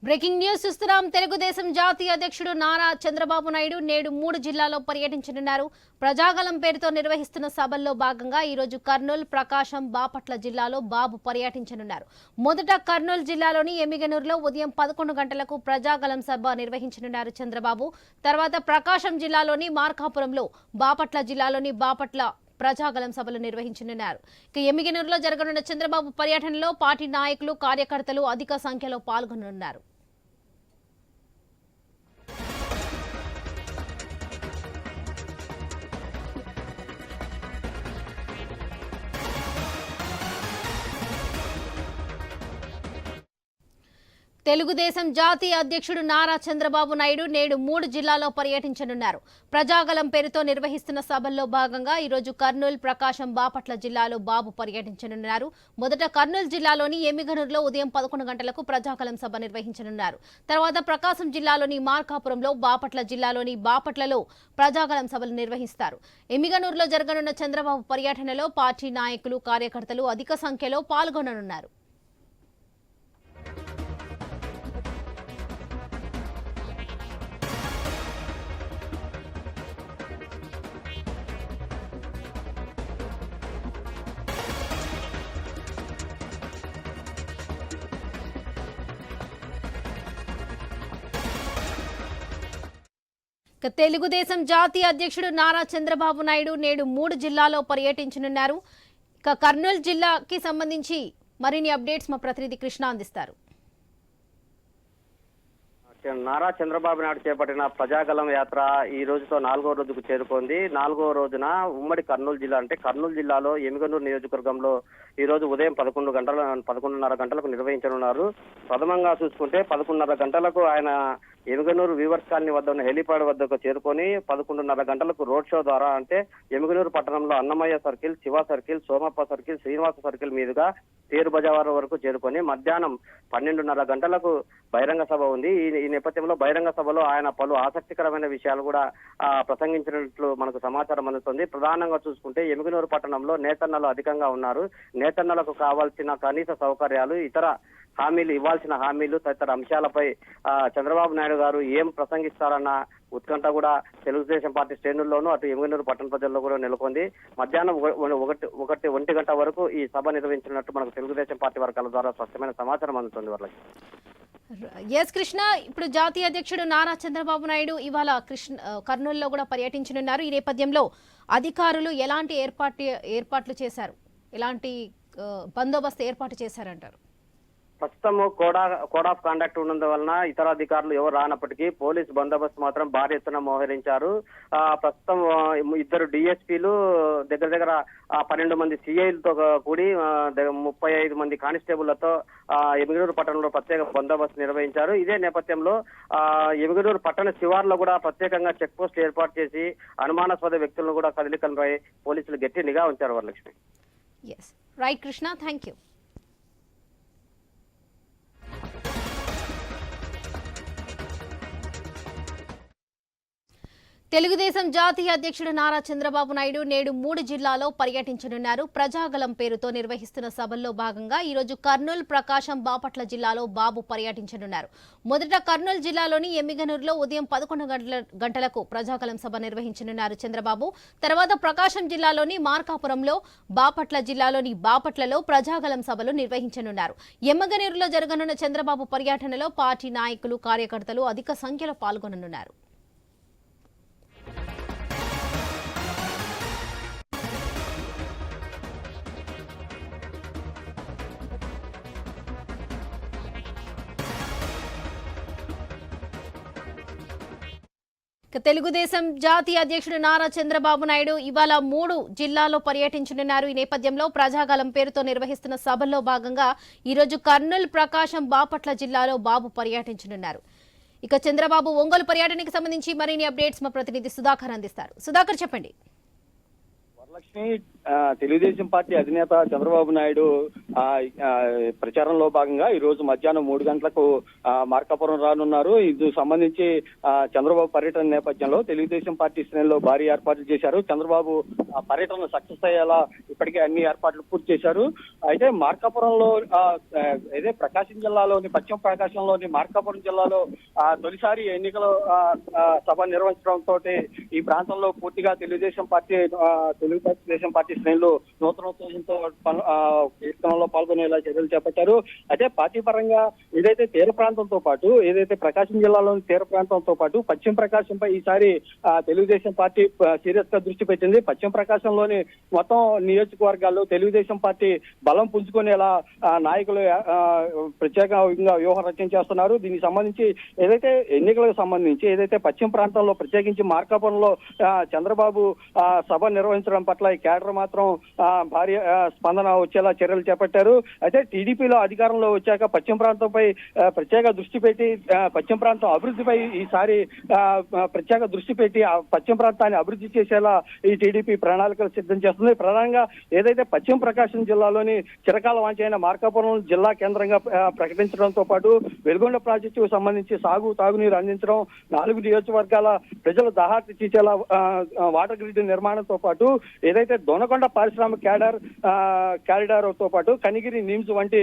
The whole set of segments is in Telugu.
బ్రేకింగ్ న్యూస్ చూస్తున్నాం. తెలుగుదేశం జాతీయ అధ్యక్షుడు నారా చంద్రబాబు నాయుడు నేడు 3 జిల్లాల్లో పర్యటించనున్నారు. ప్రజాగలం పేరుతో నిర్వహిస్తున్న సభల్లో భాగంగా ఈ రోజు కర్నూలు, ప్రకాశం, బాపట్ల జిల్లాలో బాబు పర్యటించనున్నారు. మొదట కర్నూలు జిల్లాలోని ఎమ్మిగనూరులో ఉదయం 11 గంటలకు ప్రజాగలం సభ నిర్వహించనున్నారు చంద్రబాబు. తర్వాత ప్రకాశం జిల్లాలోని మార్కాపురంలో, బాపట్ల జిల్లాలోని బాపట్ల ప్రజాగలం సభలు నిర్వహించనున్నారు. ఇక ఎమ్మిగనూరులో జరగనున్న చంద్రబాబు పర్యటనలో పార్టీ నాయకులు, కార్యకర్తలు అధిక సంఖ్యలో పాల్గొననున్నారు. తెలుగుదేశం జాతీయ అధ్యక్షుడు నారా చంద్రబాబు నాయుడు నేడు 3 జిల్లాల్లో పర్యటించనున్నారు. ప్రజాగలం పేరుతో నిర్వహిస్తున్న సభల్లో భాగంగా ఈరోజు కర్నూలు, ప్రకాశం, బాపట్ల జిల్లాలో బాబు పర్యటించనున్నారు. మొదట కర్నూలు జిల్లాలోని ఎమ్మిగనూరులో ఉదయం 11 గంటలకు ప్రజాగలం సభ నిర్వహించనున్నారు. తర్వాత ప్రకాశం జిల్లాలోని మార్కాపురంలో, బాపట్ల జిల్లాలోని బాపట్లలో ప్రజాగలం సభలు నిర్వహిస్తారు. ఎమ్మిగనూరులో జరగనున్న చంద్రబాబు పర్యటనలో పార్టీ నాయకులు, కార్యకర్తలు అధిక సంఖ్యలో పాల్గొననున్నారు. తెలుగుదేశం జాతీయ అధ్యక్షుడు నారా చంద్రబాబు నాయుడు నేడు 3 జిల్లాల్లో పర్యటించనున్నారు. ఇక కర్నూలు జిల్లాకి సంబంధించి మరిన్ని అప్డేట్స్ మా ప్రతినిధి కృష్ణ అందిస్తారు. నారా చంద్రబాబు నాయుడు చేపట్టిన ప్రజాగలం యాత్ర ఈ రోజుతో 4వ రోజుకు చేరుకుంది. 4వ రోజున ఉమ్మడి కర్నూలు జిల్లా అంటే కర్నూలు జిల్లాలో ఎమ్మిగనూరు నియోజకవర్గంలో ఈ రోజు ఉదయం 11:30 గంటలకు నిర్వహించనున్నారు. ప్రథమంగా చూసుకుంటే 11:30 గంటలకు ఆయన ఎమ్మిగనూరు వీవర్స్ కాలనీ వద్ద ఉన్న హెలిప్యాడ్ వద్దకు చేరుకొని 11:30 గంటలకు రోడ్ షో ద్వారా అంటే ఎమ్మిగనూరు పట్టణంలో Annamayya circle, Shiva circle, Somappa circle, Srinivasa circle మీదుగా తేరు బజార్ వరకు చేరుకొని మధ్యాహ్నం 12:30 గంటలకు బహిరంగ సభ ఉంది. ఈ నేపథ్యంలో బహిరంగ సభలో ఆయన పలు ఆసక్తికరమైన విషయాలు కూడా ప్రసంగించినట్లు మనకు సమాచారం అందుతుంది. ప్రధానంగా చూసుకుంటే ఎమ్మిగనూరు పట్టణంలో నేతన్నలు అధికంగా ఉన్నారు. నేతన్నలకు కావాల్సిన కనీస సౌకర్యాలు, ఇతర హామీలు, ఇవ్వాల్సిన హామీలు తదితర అంశాలపై చంద్రబాబు నాయుడు గారు ఏం ప్రసంగిస్తారన్న ఉత్కంఠ కూడా తెలుగుదేశం పార్టీ శ్రేణుల్లోనూ అటు ఎమ్మిగనూరు పట్టణ ప్రజల్లో కూడా నెలకొంది. మధ్యాహ్నం 1 గంట వరకు ఈ సభ నిర్వహించినట్టు మనకు తెలుగుదేశం పార్టీ వర్గాల ద్వారా స్పష్టమైన సమాచారం అందుతుంది. వాళ్ళకి కృష్ణ, ఇప్పుడు జాతీయ అధ్యక్షుడు నారా చంద్రబాబు నాయుడు ఇవాళ కర్నూలులో కూడా పర్యటించనున్నారు. ఈ నేపథ్యంలో అధికారులు ఎలాంటి ఏర్పాట్లు చేశారు, ఎలాంటి బందోబస్తు ఏర్పాటు చేశారంటారు? ప్రస్తుతం కోడ్ ఆఫ్ కాండక్ట్ ఉన్నందువలన ఇతర అధికారులు ఎవరు రానప్పటికీ పోలీస్ బందోబస్తు మాత్రం భారీ ఎత్తున మోహరించారు. ప్రస్తుతం 2 డిఎస్పీలు, దగ్గర 12 మంది సిఐలతో కూడి 35 మంది కానిస్టేబుళ్లతో ఎమ్మిగనూరు పట్టణంలో ప్రత్యేక బందోబస్తు నిర్వహించారు. ఇదే నేపథ్యంలో ఎమ్మిగనూరు పట్టణ శివార్లో కూడా ప్రత్యేకంగా చెక్ పోస్ట్ ఏర్పాటు చేసి అనుమానాస్పద వ్యక్తులను కూడా కదలికలపై పోలీసులు గట్టి నిఘా ఉంచారు. Varalakshmi. Right Krishna, thank you. Telugu Desam జాతీయ అధ్యక్షుడు నారా చంద్రబాబు నాయుడు నేడు 3 జిల్లాల్లో పర్యటించనున్నారు. ప్రజాగలం పేరుతో నిర్వహిస్తున్న సభల్లో భాగంగా ఈరోజు కర్నూలు, ప్రకాశం, బాపట్ల జిల్లాలో బాబు పర్యటించనున్నారు. మొదట కర్నూలు జిల్లాలోని ఎమ్మిగనూరులో ఉదయం 11 గంటలకు ప్రజాగలం సభ నిర్వహించనున్నారు చంద్రబాబు. తర్వాత ప్రకాశం జిల్లాలోని మార్కాపురంలో, బాపట్ల జిల్లాలోని బాపట్లలో ప్రజాగలం సభలు నిర్వహించనున్నారు. ఎమ్మిగనూరులో జరగనున్న చంద్రబాబు పర్యటనలో పార్టీ నాయకులు, కార్యకర్తలు అధిక సంఖ్యలో పాల్గొననున్నారు. తెలుగుదేశం జాతీయ అధ్యక్షుడు నారా చంద్రబాబు నాయుడు ఇవాళ 3 జిల్లాల్లో పర్యటించనున్నారు. ఈ నేపథ్యంలో ప్రజాగలం పేరుతో నిర్వహిస్తున్న సభల్లో భాగంగా ఈరోజు కర్నూలు, ప్రకాశం, బాపట్ల జిల్లాలో బాబు పర్యటించనున్నారు. ఇక చంద్రబాబు ఒంగోలు పర్యటనకు సంబంధించి మరిన్ని అప్డేట్స్ మా ప్రతినిధి సుధాకర్ అందిస్తారు. సుధాకర్, చెప్పండి. వరలక్ష్మి తెలుగుదేశం పార్టీ అధినేత చంద్రబాబు నాయుడు ప్రచారంలో భాగంగా ఈ రోజు మధ్యాహ్నం 3 గంటలకు మార్కాపురం రానున్నారు. ఇందుకు సంబంధించి చంద్రబాబు పర్యటన నేపథ్యంలో తెలుగుదేశం పార్టీ శ్రేణుల్లో భారీ ఏర్పాట్లు చేశారు. చంద్రబాబు పర్యటన సక్సెస్ అయ్యేలా ఇప్పటికే అన్ని ఏర్పాట్లు పూర్తి చేశారు. అయితే మార్కాపురంలో అదే ప్రకాశం జిల్లాలోని పశ్చిమ ప్రకాశంలోని మార్కాపురం జిల్లాలో తొలిసారి ఎన్నికల సభ నిర్వహించడంతో ఈ ప్రాంతంలో పూర్తిగా తెలుగుదేశం పార్టీ శ్రేణులు నూతనోత్సవంతో కార్యక్రమంలో పాల్గొనేలా చర్యలు చేపట్టారు. అయితే పార్టీ పరంగా ఏదైతే తీర ప్రాంతంతో పాటు ఏదైతే ప్రకాశం జిల్లాలోని తీర ప్రాంతంతో పాటు పశ్చిమ ప్రకాశంపై ఈసారి తెలుగుదేశం పార్టీ సీరియస్ గా దృష్టి పెట్టింది. పశ్చిమ ప్రకాశంలోని మొత్తం నియోజకవర్గాల్లో తెలుగుదేశం పార్టీ బలం పుంజుకునేలా నాయకులు ప్రత్యేకంగా వ్యూహం రచన చేస్తున్నారు. దీనికి సంబంధించి ఏదైతే ఎన్నికలకు సంబంధించి ఏదైతే పశ్చిమ ప్రాంతంలో ప్రత్యేకించి మార్కాపురంలో చంద్రబాబు సభ నిర్వహించడం పట్ల ఈ కేడర్ మాత్రం భారీ స్పందన వచ్చేలా చర్యలు చేపట్టారు. అయితే టీడీపీలో అధికారంలో వచ్చాక పశ్చిమ ప్రాంతంపై ప్రత్యేక దృష్టి పెట్టి పశ్చిమ ప్రాంతం అభివృద్ధిపై ఈసారి ప్రత్యేక దృష్టి పెట్టి పశ్చిమ ప్రాంతాన్ని అభివృద్ధి చేసేలా ఈ టీడీపీ ప్రణాళికలు సిద్ధం చేస్తుంది. ప్రధానంగా ఏదైతే పశ్చిమ ప్రకాశం జిల్లాలోని చిరకాల వాంఛైన మార్కాపురం జిల్లా కేంద్రంగా ప్రకటించడంతో పాటు వెలుగొండ ప్రాజెక్టుకు సంబంధించి తాగునీరు అందించడం, 4 నియోజకవర్గాల ప్రజలు దాహార్తి తీర్చేలా వాటర్ గ్రిడ్ నిర్మాణంతో పాటు ఏదైతే దొనకొండ పారిశ్రామిక కారిడార్ తో పాటు కనిగిరి నిమ్స్ వంటి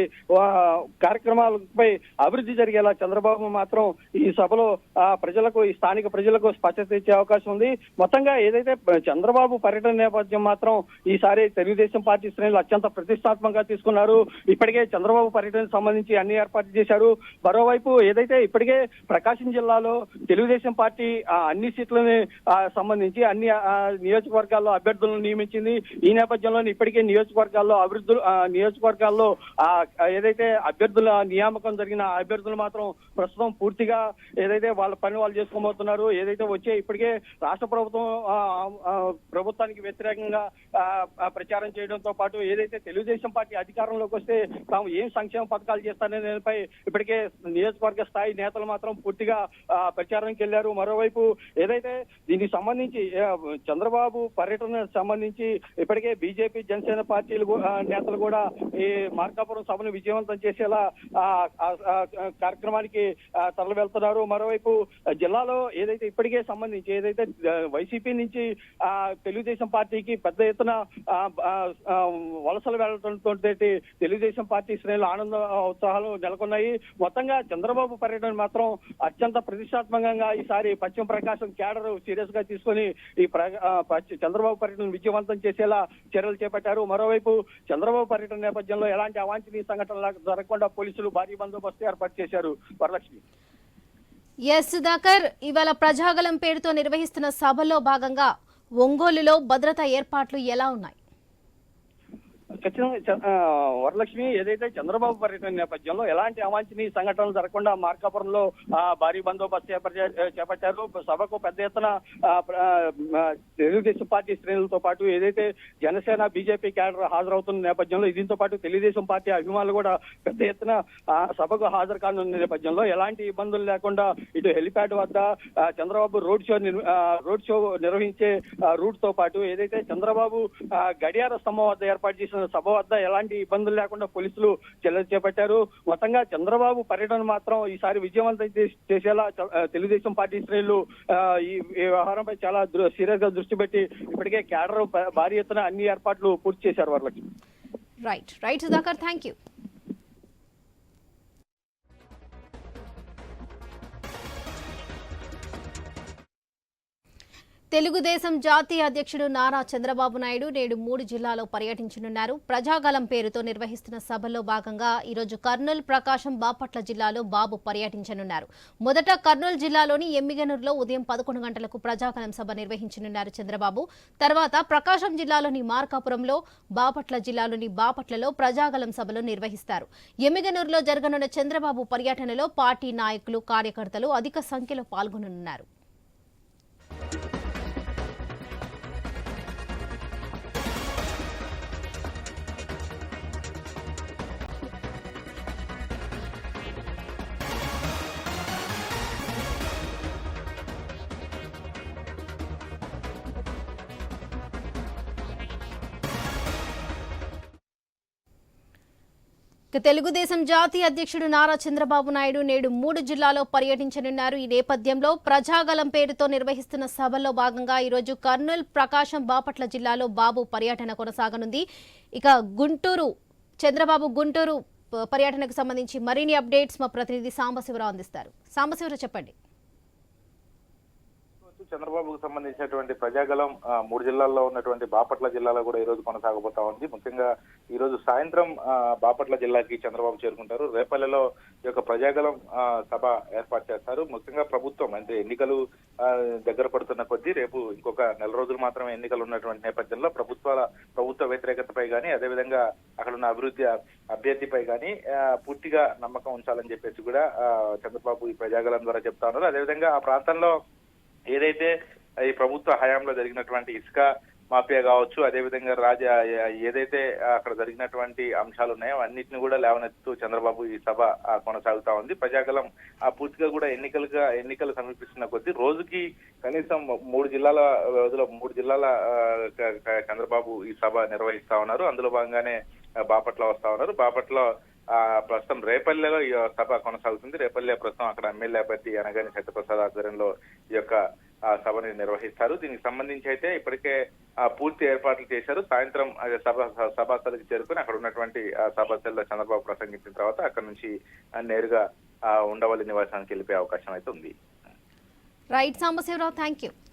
కార్యక్రమాలపై అభివృద్ధి జరిగేలా చంద్రబాబు మాత్రం ఈ సభలో ఈ స్థానిక ప్రజలకు స్పష్టత ఇచ్చే అవకాశం ఉంది. మొత్తంగా ఏదైతే చంద్రబాబు పర్యటన నేపథ్యం మాత్రం ఈసారి తెలుగుదేశం పార్టీ శ్రేణులు అత్యంత ప్రతిష్టాత్మకంగా తీసుకున్నారు. ఇప్పటికే చంద్రబాబు పర్యటనకు సంబంధించి అన్ని ఏర్పాట్లు చేశారు. మరోవైపు ఏదైతే ఇప్పటికే ప్రకాశం జిల్లాలో తెలుగుదేశం పార్టీ అన్ని సీట్లని సంబంధించి అన్ని నియోజకవర్గాల్లో అభ్యర్థులను నియమించింది. ఈ నేపథ్యంలో ఇప్పటికే నియోజకవర్గాల్లో ఏదైతే అభ్యర్థుల నియామకం జరిగిన అభ్యర్థులు మాత్రం ప్రస్తుతం పూర్తిగా ఏదైతే వాళ్ళ పని వాళ్ళు చేసుకోబోతున్నారు. ఏదైతే వచ్చే ఇప్పటికే రాష్ట్ర ప్రభుత్వానికి వ్యతిరేకంగా ప్రచారం చేయడంతో పాటు ఏదైతే తెలుగుదేశం పార్టీ అధికారంలోకి వస్తే తాము ఏం సంక్షేమ పథకాలు చేస్తారనే దానిపై ఇప్పటికే నియోజకవర్గ స్థాయి నేతలు మాత్రం పూర్తిగా ప్రచారానికి వెళ్లారు. మరోవైపు ఏదైతే దీనికి సంబంధించి చంద్రబాబు పర్యటన సంబంధించి ఇప్పటికే బీజేపీ జనసేన పార్టీలు నేతలు కూడా ఈ మార్కాపురం సభను విజయవంతం చేసేలా కార్యక్రమానికి తరలి వెళ్తున్నారు. మరోవైపు జిల్లాలో ఏదైతే ఇప్పటికే సంబంధించి ఏదైతే వైసీపీ నుంచి తెలుగుదేశం పార్టీకి పెద్ద ఎత్తున వలసలు వెళ్లడంతో తెలుగుదేశం పార్టీ శ్రేణులు ఆనంద ఉత్సాహాలు నెలకొన్నాయి. మొత్తంగా చంద్రబాబు పర్యటన మాత్రం అత్యంత ప్రతిష్టాత్మకంగా ఈసారి పశ్చిమ ప్రకాశం కేడర్ సీరియస్ గా తీసుకుని ఈ చంద్రబాబు పర్యటన విజయవంతం చేసేలా చర్యలు చేపట్టారు. మరోవైపు చంద్రబాబు పర్యటన నేపథ్యంలో ఎలాంటి అవాంఛనీయ సంఘటనలు జరగకుండా పోలీసులు భారీ బందోబస్తు ఏర్పాటు చేశారు. వరలక్ష్మి. సుధాకర్, ఇవాళ ప్రజాగలం పేరుతో నిర్వహిస్తున్న సభలో భాగంగా ఒంగోలులో భద్రతా ఏర్పాట్లు ఎలా ఉన్నాయి? ఖచ్చితంగా వరలక్ష్మి ఏదైతే చంద్రబాబు పర్యటన నేపథ్యంలో ఎలాంటి అవాంఛనీయ సంఘటనలు జరగకుండా మార్కాపురంలో భారీ బందోబస్తు చేపట్టారు. సభకు పెద్ద ఎత్తున తెలుగుదేశం పార్టీ శ్రేణులతో పాటు ఏదైతే జనసేన బీజేపీ క్యాడర్ హాజరవుతున్న నేపథ్యంలో దీంతో పాటు తెలుగుదేశం పార్టీ అభిమానులు కూడా పెద్ద ఎత్తున సభకు హాజరు కానున్న నేపథ్యంలో ఎలాంటి ఇబ్బందులు లేకుండా ఇటు హెలిప్యాడ్ వద్ద చంద్రబాబు రోడ్ షో నిర్వహించే రూట్ తో పాటు ఏదైతే చంద్రబాబు గడియార స్తంభం వద్ద ఏర్పాటు చేసిన సభ వద్ద ఎలాంటి ఇబ్బందులు లేకుండా పోలీసులు చర్యలు చేపట్టారు. మొత్తంగా చంద్రబాబు పర్యటన మాత్రం ఈసారి విజయవంతం చేసేలా తెలుగుదేశం పార్టీ శ్రేణులు ఈ వ్యవహారంపై చాలా సీరియస్ గా దృష్టి పెట్టి ఇప్పటికే కేడర్ భారీ ఎత్తున అన్ని ఏర్పాట్లు పూర్తి చేశారు. Varalakshmi. Right Sudhakar, thank you. Telugu Desam జాతీయ అధ్యక్షుడు నారా చంద్రబాబు నాయుడు నేడు 3 జిల్లాల్లో పర్యటించనున్నారు. ప్రజాగలం పేరుతో నిర్వహిస్తున్న సభలో భాగంగా ఈరోజు కర్నూలు, ప్రకాశం, బాపట్ల జిల్లాలో బాబు పర్యటించనున్నారు. మొదట కర్నూలు జిల్లాలోని ఎమ్మిగనూరులో ఉదయం 11 గంటలకు ప్రజాగలం సభ నిర్వహించనున్నారు చంద్రబాబు. తర్వాత ప్రకాశం జిల్లాలోని మార్కాపురంలో, బాపట్ల జిల్లాలోని బాపట్లలో ప్రజాగలం సభలు నిర్వహిస్తారు. ఎమ్మిగనూరులో జరగనున్న చంద్రబాబు పర్యటనలో పార్టీ నాయకులు, కార్యకర్తలు అధిక సంఖ్యలో పాల్గొననున్నారు. ఇక తెలుగుదేశం జాతీయ అధ్యక్షుడు నారా చంద్రబాబు నాయుడు నేడు 3 జిల్లాల్లో పర్యటించనున్నారు. ఈ నేపథ్యంలో ప్రజాగలం పేరుతో నిర్వహిస్తున్న సభల్లో భాగంగా ఈరోజు కర్నూలు, ప్రకాశం, బాపట్ల జిల్లాలో బాబు పర్యటన కొనసాగనుంది. ఇక చంద్రబాబు గుంటూరు పర్యటనకు సంబంధించి మరిన్ని అప్డేట్స్ మా ప్రతినిధి సాంబశివరావు అందిస్తారు. సాంబశివరావు చెప్పండి. చంద్రబాబుకు సంబంధించినటువంటి ప్రజాగలం 3 జిల్లాల్లో ఉన్నటువంటి బాపట్ల జిల్లాలో కూడా ఈ రోజు కొనసాగబోతా ఉంది. ముఖ్యంగా ఈ రోజు సాయంత్రం బాపట్ల జిల్లాకి చంద్రబాబు చేరుకుంటారు. రేపల్లెలో ఈ యొక్క ప్రజాగలం సభ ఏర్పాటు చేస్తారు. ముఖ్యంగా ప్రభుత్వం అంటే ఎన్నికలు దగ్గర పడుతున్న కొద్దీ రేపు ఇంకొక నెల రోజులు మాత్రమే ఎన్నికలు ఉన్నటువంటి నేపథ్యంలో ప్రభుత్వ వ్యతిరేకతపై కానీ అదేవిధంగా అక్కడ ఉన్న అభివృద్ధి అభ్యర్థిపై కానీ పూర్తిగా నమ్మకం ఉంచాలని చెప్పేసి కూడా చంద్రబాబు ఈ ప్రజాగలం ద్వారా చెప్తా ఉన్నారు. అదేవిధంగా ఆ ప్రాంతంలో ఏదైతే ఈ ప్రభుత్వ హయాంలో జరిగినటువంటి ఇసుక మాఫియా కావచ్చు, అదేవిధంగా ఏదైతే అక్కడ జరిగినటువంటి అంశాలు ఉన్నాయో అన్నింటిని కూడా లేవనెత్తుతూ చంద్రబాబు ఈ సభ కొనసాగుతా ఉంది. ప్రజాగలం పూర్తిగా కూడా ఎన్నికలు సమీపిస్తున్న కొద్దీ రోజుకి కనీసం 3 జిల్లాల వ్యవధిలో 3 జిల్లాల చంద్రబాబు ఈ సభ నిర్వహిస్తా ఉన్నారు. అందులో భాగంగానే బాపట్ల వస్తా ఉన్నారు. బాపట్ల ప్రస్తుతం రేపల్లెలో ఈ సభ కొనసాగుతుంది. రేపల్లె ప్రస్తుతం అక్కడ ఎమ్మెల్యే అభ్యర్థి అనగాని సత్యప్రసాద్ ఆధ్వర్యంలో ఈ యొక్క సభని నిర్వహిస్తారు. దీనికి సంబంధించి అయితే ఇప్పటికే పూర్తి ఏర్పాట్లు చేశారు. సాయంత్రం సభాస్థలికి చేరుకుని అక్కడ ఉన్నటువంటి సభాస్థలిలో చంద్రబాబు ప్రసంగించిన తర్వాత అక్కడ నుంచి నేరుగా ఉండవల్లి నివాసానికి వెళ్ళిపోయే అవకాశం అయితే ఉంది. Right Sambasivarao, thank you.